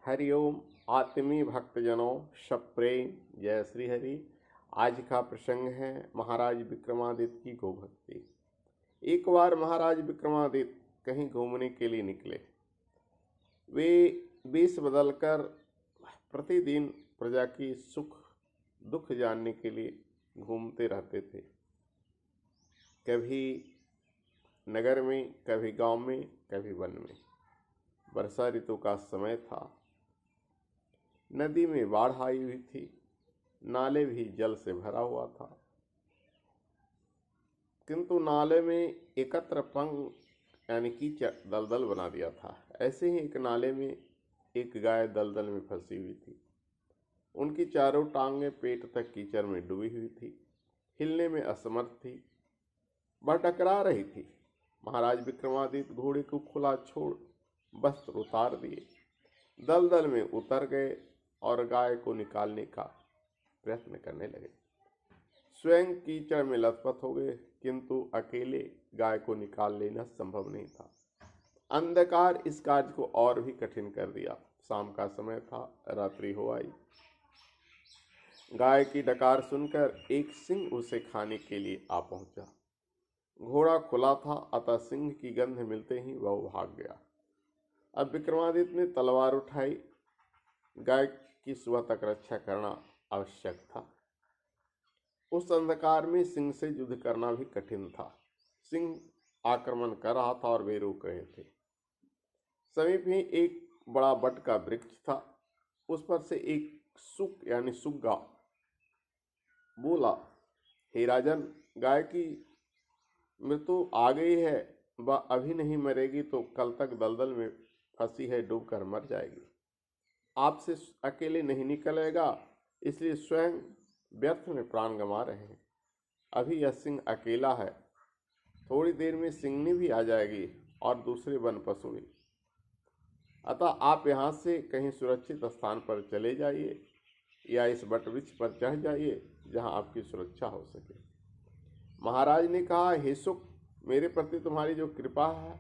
हरिओम आत्मीय भक्तजनों, सब प्रेम, जय श्री हरि। आज का प्रसंग है महाराज विक्रमादित्य की गोभक्ति। एक बार महाराज विक्रमादित्य कहीं घूमने के लिए निकले। वे वेश बदलकर प्रतिदिन प्रजा की सुख दुख जानने के लिए घूमते रहते थे। कभी नगर में, कभी गांव में, कभी वन में। वर्षा ऋतु का समय था। नदी में बाढ़ आई हुई थी, नाले भी जल से भरा हुआ था। किंतु नाले में एकत्र पंग यानी कीचड़ दलदल बना दिया था। ऐसे ही एक नाले में एक गाय दलदल में फंसी हुई थी। उनकी चारों टांगें पेट तक कीचड़ में डूबी हुई थी, हिलने में असमर्थ थी, वह टकरा रही थी। महाराज विक्रमादित्य घोड़े को खुला छोड़ वस्त्र उतार दिए, दलदल में उतर गए और गाय को निकालने का प्रयत्न करने लगे। स्वयं कीचड़ में लथपथ हो गए, किंतु अकेले गाय को निकाल लेना संभव नहीं था। अंधकार इस कार्य को और भी कठिन कर दिया। शाम का समय था, रात्रि हो आई। गाय की डकार सुनकर एक सिंह उसे खाने के लिए आ पहुंचा। घोड़ा खुला था, अतः सिंह की गंध मिलते ही वह भाग गया। अब विक्रमादित्य ने तलवार उठाई। गाय की सुबह तक रक्षा करना आवश्यक था। उस अंधकार में सिंह से युद्ध करना भी कठिन था। सिंह आक्रमण कर रहा था और वे रोक रहे थे। समीप ही एक बड़ा बट का वृक्ष था। उस पर से एक सुक यानी सुग्गा बोला, हे राजन, गाय की मृत्यु आ गई है। वह अभी नहीं मरेगी तो कल तक दलदल में फंसी है, डूबकर मर जाएगी। आपसे अकेले नहीं निकलेगा, इसलिए स्वयं व्यर्थ में प्राण गंवा रहे हैं। अभी यह सिंह अकेला है, थोड़ी देर में सिंहनी भी आ जाएगी और दूसरे वन पशु भी। अतः आप यहाँ से कहीं सुरक्षित स्थान पर चले जाइए या इस बट वृक्ष पर चढ़ जाइए जहाँ आपकी सुरक्षा हो सके। महाराज ने कहा, हे सुक, मेरे प्रति तुम्हारी जो कृपा है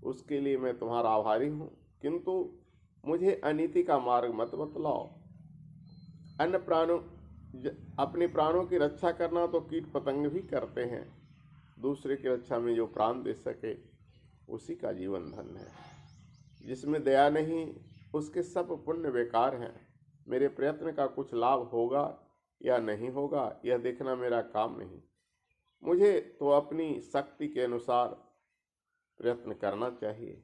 उसके लिए मैं तुम्हारा आभारी हूँ, किंतु मुझे अनीति का मार्ग मत बतलाओ। अन्य प्राणों अपने प्राणों की रक्षा करना तो कीट पतंग भी करते हैं। दूसरे की रक्षा में जो प्राण दे सके उसी का जीवन धन है। जिसमें दया नहीं उसके सब पुण्य बेकार हैं। मेरे प्रयत्न का कुछ लाभ होगा या नहीं होगा यह देखना मेरा काम नहीं। मुझे तो अपनी शक्ति के अनुसार प्रयत्न करना चाहिए।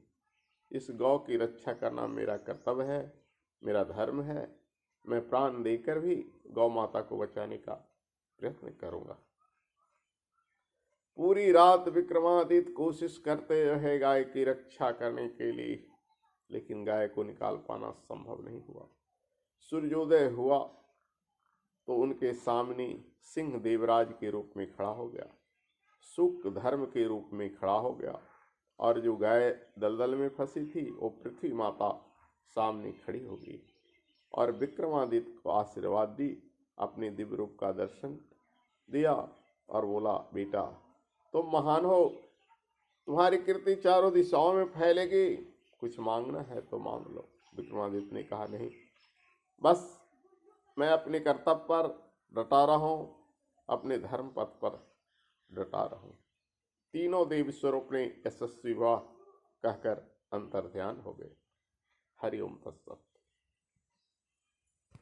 इस गौ की रक्षा करना मेरा कर्तव्य है, मेरा धर्म है। मैं प्राण देकर भी गौ माता को बचाने का प्रयत्न करूंगा। पूरी रात विक्रमादित्य कोशिश करते रहे गाय की रक्षा करने के लिए, लेकिन गाय को निकाल पाना संभव नहीं हुआ। सूर्योदय हुआ तो उनके सामने सिंह देवराज के रूप में खड़ा हो गया, सुक धर्म के रूप में खड़ा हो गया, और जो गाय दलदल में फंसी थी वो पृथ्वी माता सामने खड़ी हो गई और विक्रमादित्य को आशीर्वाद दी, अपने दिव्य रूप का दर्शन दिया और बोला, बेटा तुम महान हो, तुम्हारी कीर्ति चारों दिशाओं में फैलेगी। कुछ मांगना है तो मांग लो। विक्रमादित्य ने कहा, नहीं, बस मैं अपने कर्तव्य पर डटा रहा हूँ, अपने धर्म पथ पर डटा रहा हूँ। तीनों देव स्वरूप ने यशस्वी वाह कहकर अंतर्ध्यान हो गए। हरिओम तत्सत।